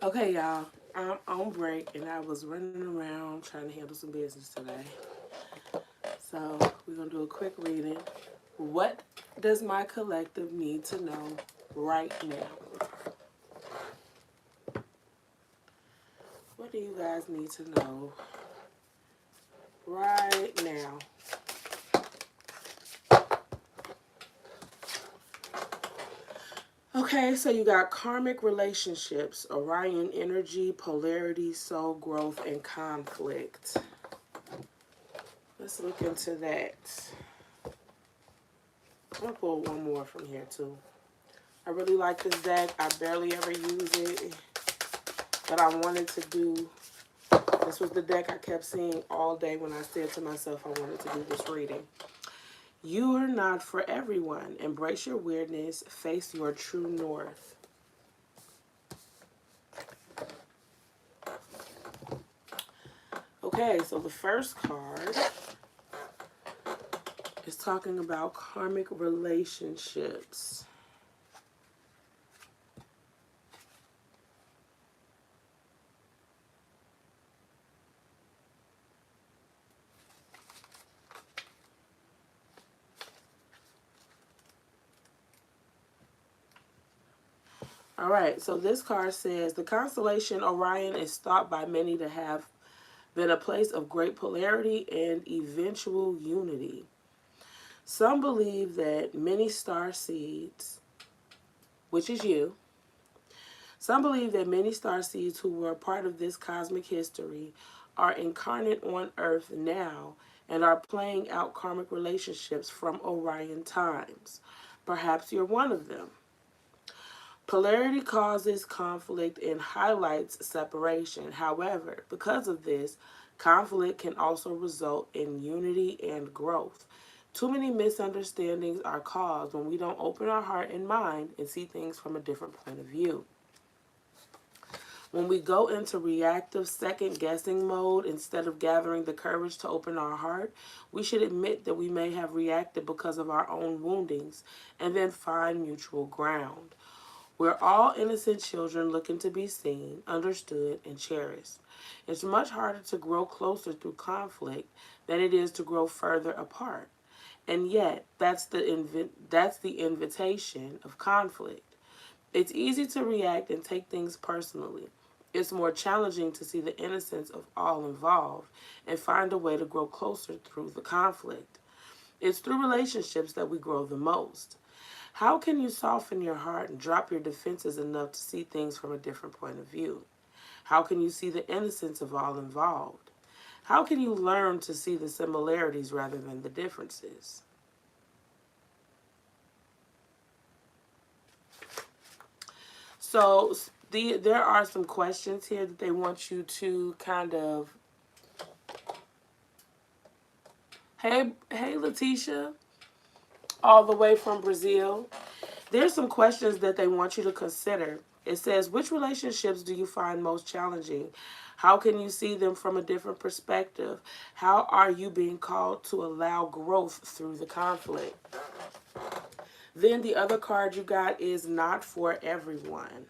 Okay, y'all. I'm on break and I was running around trying to handle some business today. So we're gonna do a quick reading. What does my collective need to know right now? What do you guys need to know right now? Okay, so you got karmic relationships, Orion energy, polarity, soul growth, and conflict. Let's look into that. I'm gonna pull one more from here too. I really like this deck. I barely ever use it, but I wanted to do. This was the deck I kept seeing all day when I said to myself I wanted to do this reading. You are not for everyone. Embrace your weirdness. Face your true north. Okay, so the first card is talking about karmic relationships. All right, so this card says the constellation Orion is thought by many to have been a place of great polarity and eventual unity. Some believe that many star seeds, which is you, some believe that many star seeds who were a part of this cosmic history are incarnate on Earth now and are playing out karmic relationships from Orion times. Perhaps you're one of them. Polarity causes conflict and highlights separation. However, because of this, conflict can also result in unity and growth. Too many misunderstandings are caused when we don't open our heart and mind and see things from a different point of view. When we go into reactive second guessing mode instead of gathering the courage to open our heart, we should admit that we may have reacted because of our own woundings and then find mutual ground. We're all innocent children looking to be seen, understood, and cherished. It's much harder to grow closer through conflict than it is to grow further apart. And yet, that's the invitation of conflict. It's easy to react and take things personally. It's more challenging to see the innocence of all involved and find a way to grow closer through the conflict. It's through relationships that we grow the most. How can you soften your heart and drop your defenses enough to see things from a different point of view? How can you see the innocence of all involved? How can you learn to see the similarities rather than the differences? So there are some questions here that they want you to kind of. Hey, Letitia, all the way from Brazil. There's some questions that they want you to consider. It says, which relationships do you find most challenging? How can you see them from a different perspective? How are you being called to allow growth through the conflict? Then the other card you got is not for everyone.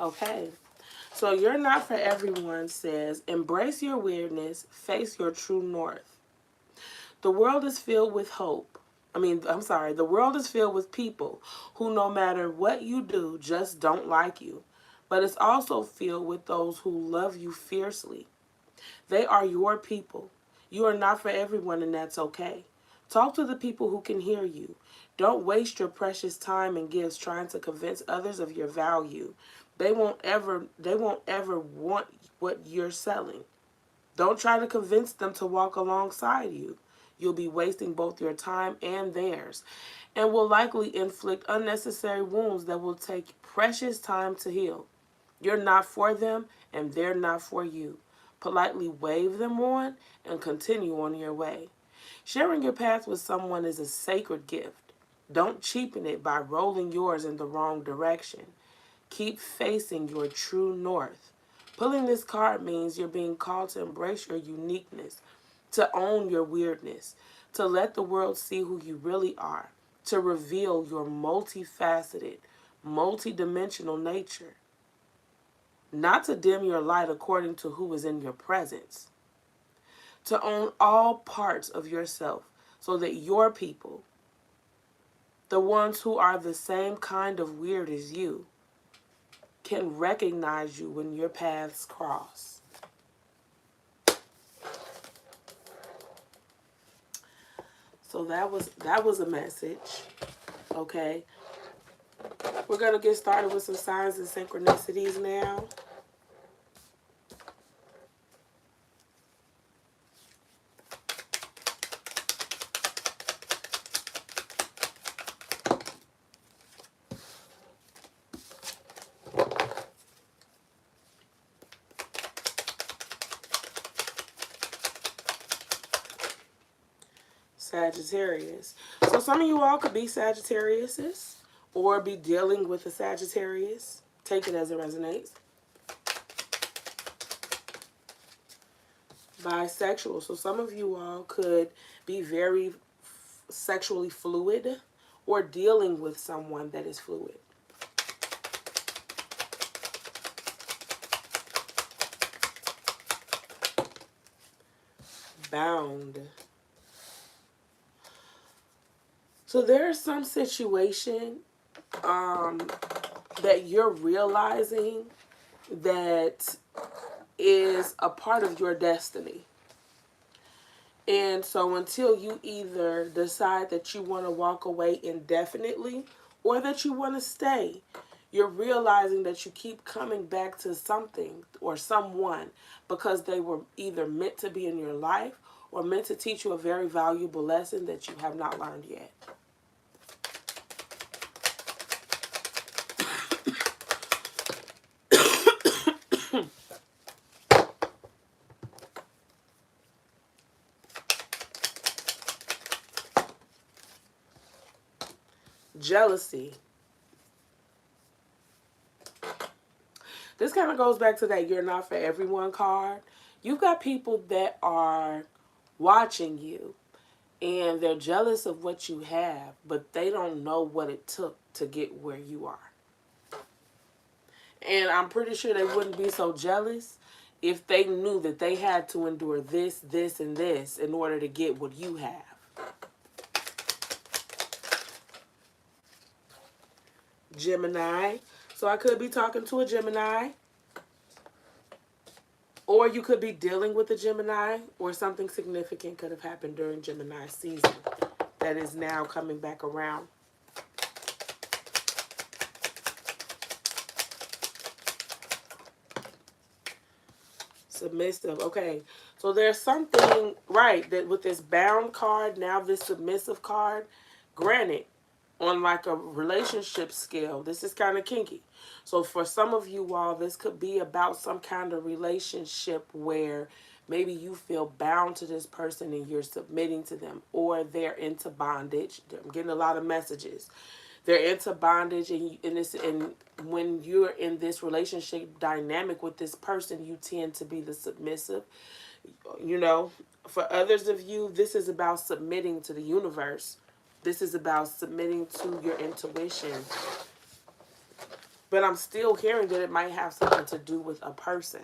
Okay. So you're not for everyone says, embrace your weirdness, face your true north. The world is filled with hope. The world is filled with people who, no matter what you do, just don't like you. But it's also filled with those who love you fiercely. They are your people. You are not for everyone, and that's okay. Talk to the people who can hear you. Don't waste your precious time and gifts trying to convince others of your value. They won't ever want what you're selling. Don't try to convince them to walk alongside you. You'll be wasting both your time and theirs, and will likely inflict unnecessary wounds that will take precious time to heal. You're not for them, and they're not for you. politely wave them on, and continue on your way. Sharing your path with someone is a sacred gift. Don't cheapen it by rolling yours in the wrong direction. Keep facing your true north. Pulling this card means you're being called to embrace your uniqueness, to own your weirdness, to let the world see who you really are, to reveal your multifaceted, multidimensional nature, not to dim your light according to who is in your presence, to own all parts of yourself so that your people, the ones who are the same kind of weird as you, can recognize you when your paths cross. So that was a message. Okay. We're going to get started with some signs and synchronicities now. Sagittarius. So some of you all could be Sagittariuses or be dealing with a Sagittarius. Take it as it resonates. Bisexual. So some of you all could be very sexually fluid or dealing with someone that is fluid. Bound. So there's some situation that you're realizing that is a part of your destiny. And so until you either decide that you want to walk away indefinitely or that you want to stay, you're realizing that you keep coming back to something or someone because they were either meant to be in your life or meant to teach you a very valuable lesson that you have not learned yet. Jealousy. This kind of goes back to that you're not for everyone card. You've got people that are watching you and they're jealous of what you have, but they don't know what it took to get where you are. And I'm pretty sure they wouldn't be so jealous if they knew that they had to endure this, this, and this in order to get what you have. Gemini. So I could be talking to a Gemini. Or you could be dealing with a Gemini, or something significant could have happened during Gemini season that is now coming back around. Submissive. Okay. So there's something, right, that with this bound card, now this submissive card, granted, on like a relationship scale, this is kind of kinky. So for some of you all, this could be about some kind of relationship where maybe you feel bound to this person and you're submitting to them, or they're into bondage. I'm getting a lot of messages. They're into bondage, and when you're in this relationship dynamic with this person, you tend to be the submissive. You know, for others of you, this is about submitting to the universe. This is about submitting to your intuition. But I'm still hearing that it might have something to do with a person.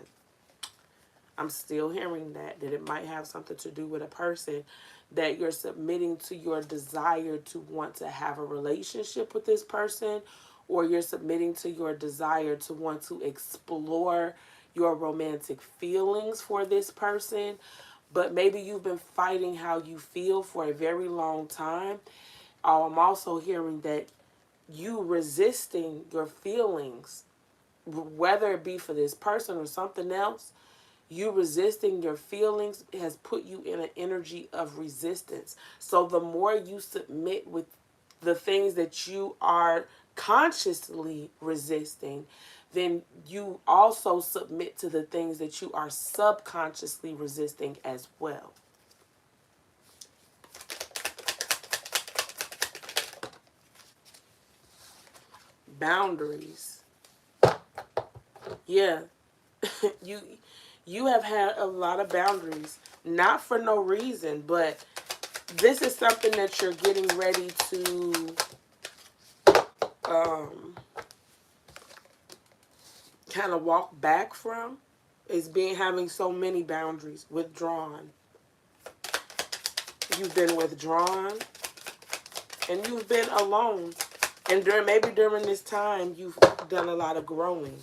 I'm still hearing that it might have something to do with a person, that you're submitting to your desire to want to have a relationship with this person, or you're submitting to your desire to want to explore your romantic feelings for this person. But maybe you've been fighting how you feel for a very long time. I'm also hearing that you resisting your feelings, whether it be for this person or something else, you resisting your feelings has put you in an energy of resistance. So the more you submit with the things that you are consciously resisting, then you also submit to the things that you are subconsciously resisting as well. Boundaries. Yeah. you have had a lot of boundaries, not for no reason, but this is something that you're getting ready to kind of walk back from, is having so many boundaries, withdrawn. You've been withdrawn and you've been alone. And maybe during this time you've done a lot of growing.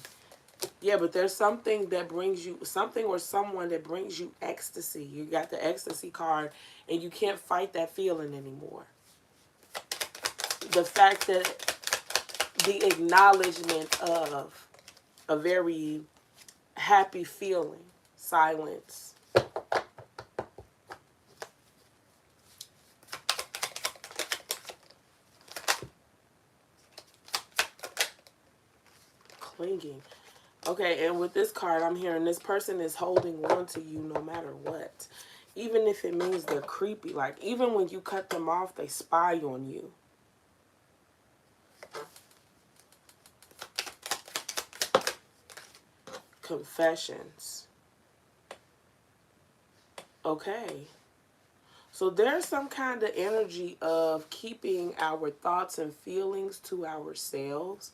Yeah, but there's something that brings you, something or someone that brings you ecstasy. You got the ecstasy card and you can't fight that feeling anymore. The fact that the acknowledgement of a very happy feeling, silence. Clinging. Okay, and with this card, I'm hearing this person is holding on to you no matter what. Even if it means they're creepy. Like, even when you cut them off, they spy on you. Confessions. Okay. So there's some kind of energy of keeping our thoughts and feelings to ourselves.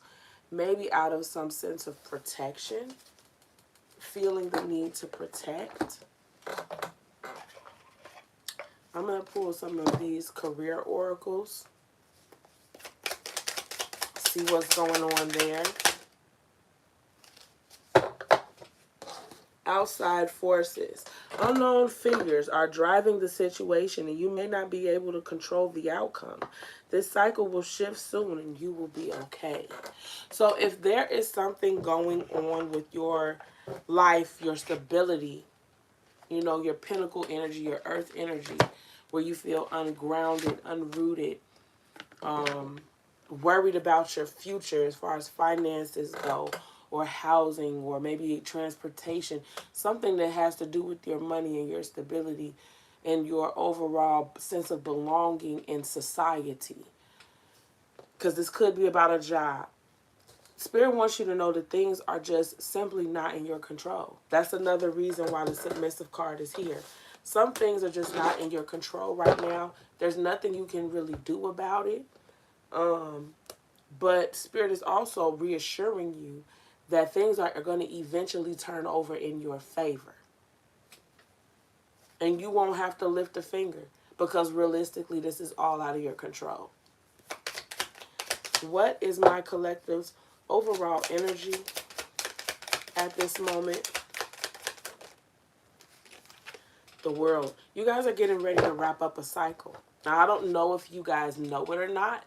Maybe out of some sense of protection. Feeling the need to protect. I'm going to pull some of these career oracles. See what's going on there. Outside forces. Unknown figures are driving the situation and you may not be able to control the outcome. This cycle will shift soon and you will be okay. So if there is something going on with your life, your stability, you know, your pinnacle energy, your earth energy, where you feel ungrounded, unrooted, worried about your future as far as finances go, or housing, or maybe transportation, something that has to do with your money and your stability and your overall sense of belonging in society. Because this could be about a job. Spirit wants you to know that things are just simply not in your control. That's another reason why the submissive card is here. Some things are just not in your control right now. There's nothing you can really do about it. But Spirit is also reassuring you that things are going to eventually turn over in your favor. And you won't have to lift a finger because realistically, this is all out of your control. What is my collective's overall energy at this moment? The world. You guys are getting ready to wrap up a cycle. Now, I don't know if you guys know it or not,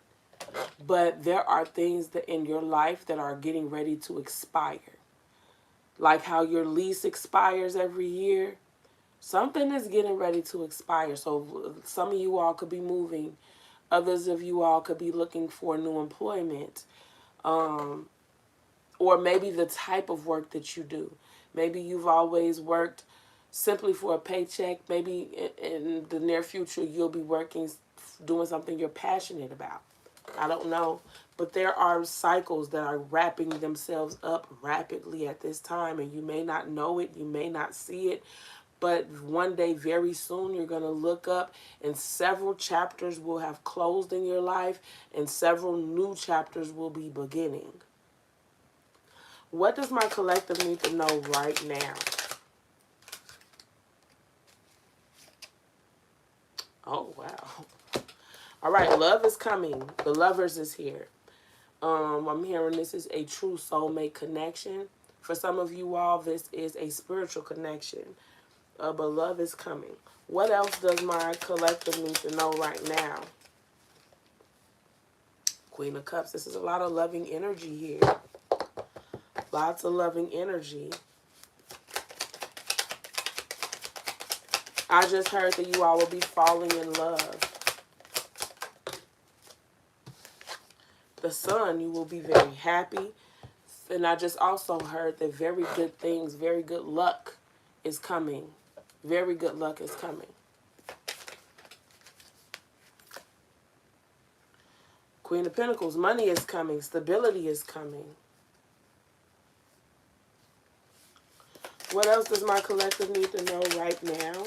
but there are things that in your life that are getting ready to expire. Like how your lease expires every year. Something is getting ready to expire. So some of you all could be moving. Others of you all could be looking for new employment. Or maybe the type of work that you do. Maybe you've always worked simply for a paycheck. Maybe in the near future you'll be working, doing something you're passionate about. I don't know. But there are cycles that are wrapping themselves up rapidly at this time. And you may not know it. You may not see it. But one day, very soon, you're going to look up and several chapters will have closed in your life. And several new chapters will be beginning. What does my collective need to know right now? Oh, wow. All right, love is coming. The Lovers is here. I'm hearing this is a true soulmate connection. For some of you all, this is a spiritual connection. But love is coming. What else does my collective need to know right now? Queen of Cups. This is a lot of loving energy here. Lots of loving energy. I just heard that you all will be falling in love. The Sun, you will be very happy. And I just also heard that very good things, very good luck is coming. Very good luck is coming. Queen of Pentacles, money is coming. Stability is coming. What else does my collective need to know right now?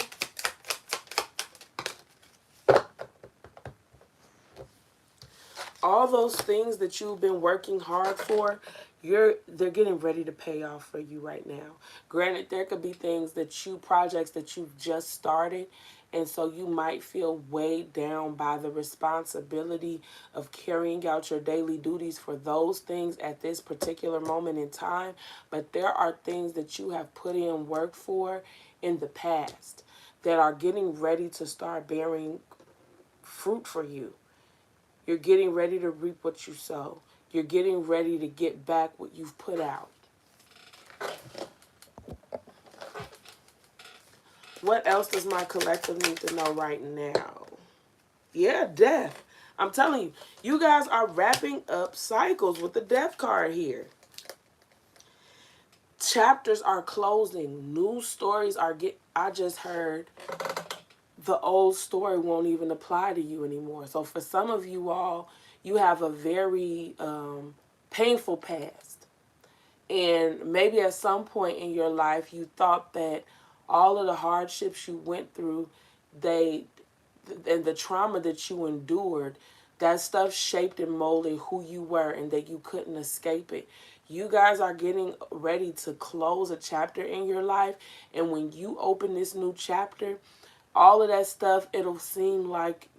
All those things that you've been working hard for, they're getting ready to pay off for you right now. Granted, there could be projects that you've just started, and so you might feel weighed down by the responsibility of carrying out your daily duties for those things at this particular moment in time. But there are things that you have put in work for in the past that are getting ready to start bearing fruit for you. You're getting ready to reap what you sow. You're getting ready to get back what you've put out. What else does my collective need to know right now? Yeah, death. I'm telling you, you guys are wrapping up cycles with the death card here. Chapters are closing. New stories are I just heard the old story won't even apply to you anymore. So for some of you all, you have a very painful past. And maybe at some point in your life, you thought that all of the hardships you went through, and the trauma that you endured, that stuff shaped and molded who you were and that you couldn't escape it. You guys are getting ready to close a chapter in your life. And when you open this new chapter, all of that stuff, it'll seem like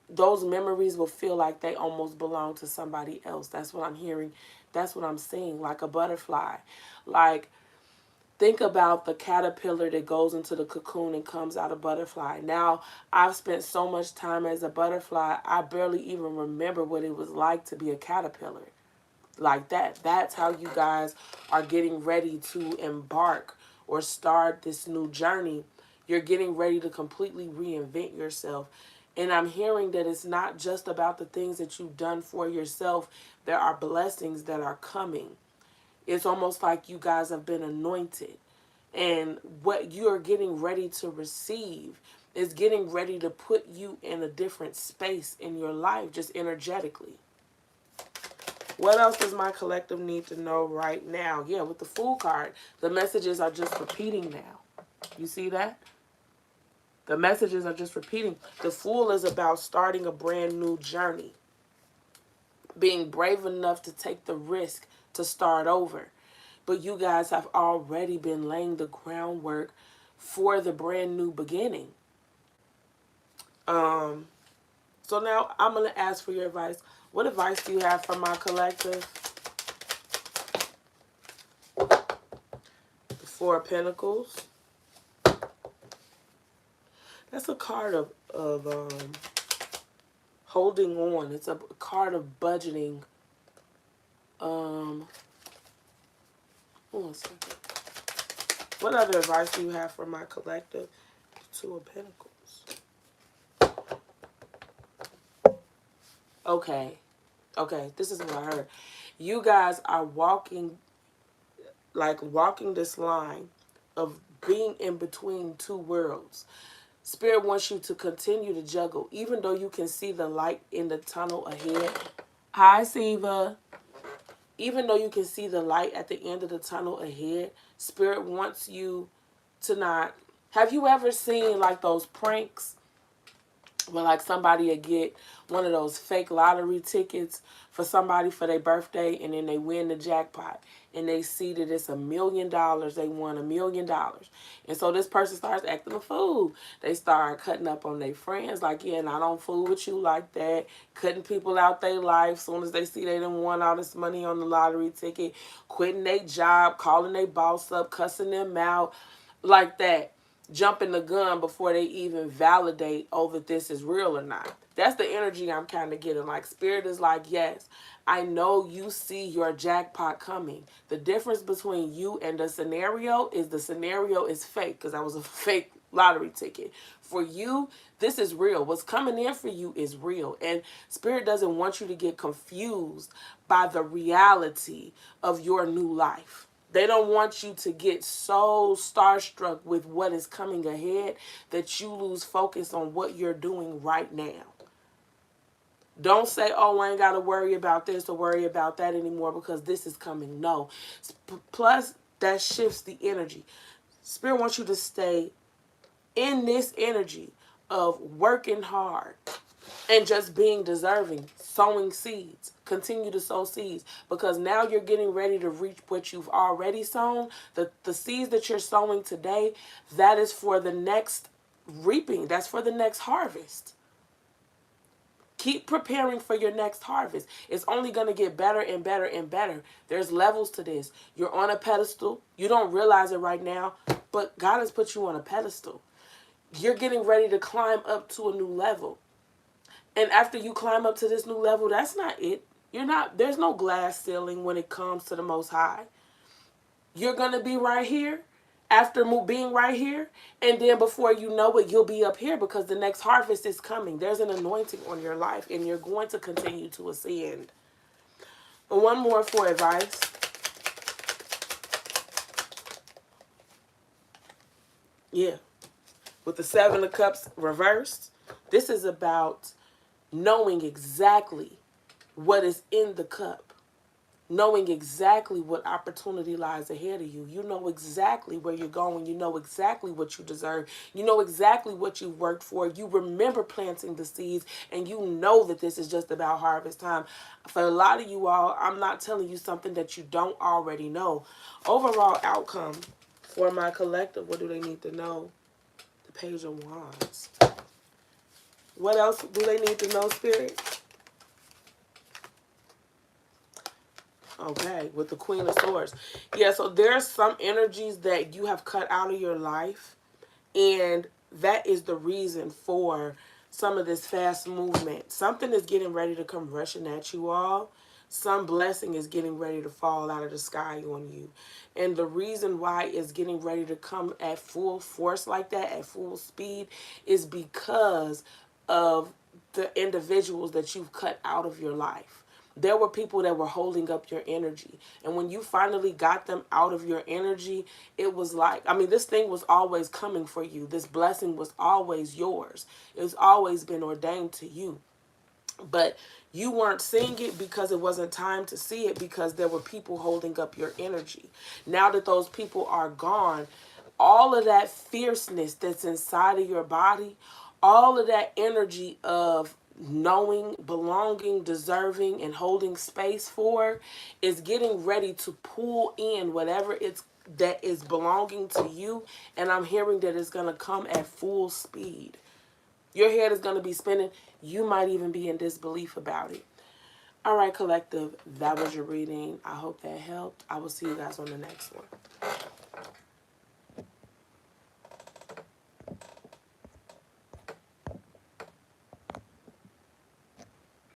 those memories will feel like they almost belong to somebody else. That's what I'm hearing. That's what I'm seeing, like a butterfly. Like, think about the caterpillar that goes into the cocoon and comes out a butterfly. Now, I've spent so much time as a butterfly, I barely even remember what it was like to be a caterpillar. Like that. That's how you guys are getting ready to embark or start this new journey. You're getting ready to completely reinvent yourself. And I'm hearing that it's not just about the things that you've done for yourself. There are blessings that are coming. It's almost like you guys have been anointed. And what you are getting ready to receive is getting ready to put you in a different space in your life, just energetically. What else does my collective need to know right now? Yeah, with the Fool card, the messages are just repeating now. You see that? The messages are just repeating. The Fool is about starting a brand new journey. Being brave enough to take the risk to start over. But you guys have already been laying the groundwork for the brand new beginning. So now I'm going to ask for your advice. What advice do you have for my collective? The Four of Pentacles. That's a card of holding on. It's a card of budgeting. Hold on a second. What other advice do you have for my collective? Two of Pentacles. Okay, this is what I heard. You guys are walking this line of being in between two worlds. Spirit wants you to continue to juggle, even though you can see the light in the tunnel ahead. Hi, Siva. Even though you can see the light at the end of the tunnel ahead, Spirit wants you to not. Have you ever seen like those pranks where like somebody would get one of those fake lottery tickets for somebody for their birthday, and then they win the jackpot and they see that it's $1 million, they won $1 million, and so this person starts acting a fool. They start cutting up on their friends, like, yeah, and I don't fool with you like that, cutting people out their life soon as they see they done won all this money on the lottery ticket, quitting their job, calling their boss up, cussing them out, like that. jumping the gun before they even validate, oh, that this is real or not. That's the energy I'm kind of getting. Like, Spirit is like, yes, I know you see your jackpot coming. The difference between you and the scenario is fake, because that was a fake lottery ticket. For you, this is real. What's coming in for you is real. And Spirit doesn't want you to get confused by the reality of your new life. They don't want you to get so starstruck with what is coming ahead that you lose focus on what you're doing right now. Don't say, oh, I ain't got to worry about this or worry about that anymore because this is coming. No. Plus, that shifts the energy. Spirit wants you to stay in this energy of working hard and just being deserving, sowing seeds. Continue to sow seeds, because now you're getting ready to reach what you've already sown. The seeds that you're sowing today, that is for the next reaping. That's for the next harvest. Keep preparing for your next harvest. It's only going to get better and better and better. There's levels to this. You're on a pedestal. You don't realize it right now, but God has put you on a pedestal. You're getting ready to climb up to a new level. And after you climb up to this new level, that's not it. There's no glass ceiling when it comes to the Most High. You're going to be right here after being right here. And then before you know it, you'll be up here, because the next harvest is coming. There's an anointing on your life, and you're going to continue to ascend. And one more for advice. Yeah. With the Seven of Cups reversed, this is about knowing exactly what is in the cup. Knowing exactly what opportunity lies ahead of you. You know exactly where you're going. You know exactly what you deserve. You know exactly what you worked for. You remember planting the seeds, and you know that this is just about harvest time. For a lot of you all, I'm not telling you something that you don't already know. Overall outcome for my collective, what do they need to know? The Page of Wands. What else do they need to know, Spirit? Okay, with the Queen of Swords. Yeah, so there's some energies that you have cut out of your life, and that is the reason for some of this fast movement. Something is getting ready to come rushing at you all. Some blessing is getting ready to fall out of the sky on you. And the reason why it's getting ready to come at full force like that, at full speed, is because of the individuals that you've cut out of your life. There were people that were holding up your energy. And when you finally got them out of your energy, it was like, I mean, this thing was always coming for you. This blessing was always yours. It's always been ordained to you. But you weren't seeing it because it wasn't time to see it, because there were people holding up your energy. Now that those people are gone, all of that fierceness that's inside of your body, all of that energy of knowing, belonging, deserving, and holding space for, is getting ready to pull in whatever that is belonging to you. And I'm hearing that it's going to come at full speed. Your head is going to be spinning. You might even be in disbelief about it. All right, collective, that was your reading. I hope that helped. I will see you guys on the next one.